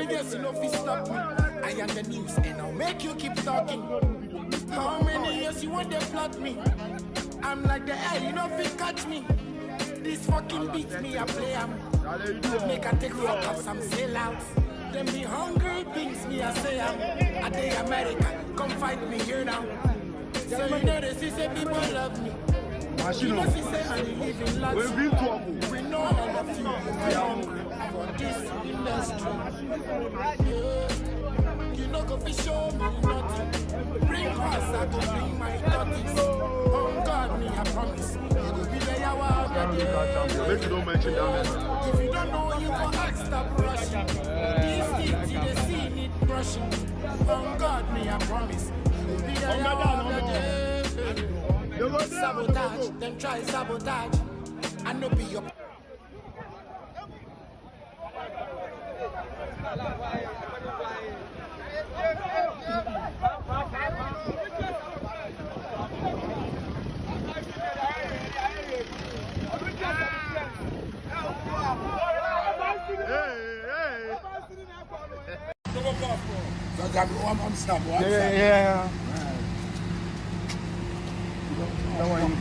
guess you know if you stop me. I am the news and I'll make you keep talking. How many years you want to plot me? I'm like the air, you know if you catch me. This fucking beats me, I play am. Make I take fuck up some sellouts. Them be hungry things me, I say I'm. I day America, come fight me here now. So you know this is a people love me. You know she say I live in lots. We know all of you are hungry for this industry. Yeah. You know go fi show me nothing. Bring us, I go bring my thoughts. Oh God, me I promise. You go be there, you are Make you don't mention that. If you don't know, you go ask, stop rushing. These things you they see need brushing. Oh God, me I promise. You go be there, you are sabotage, them try sabotage. I know be your. Yeah. Don't worry, you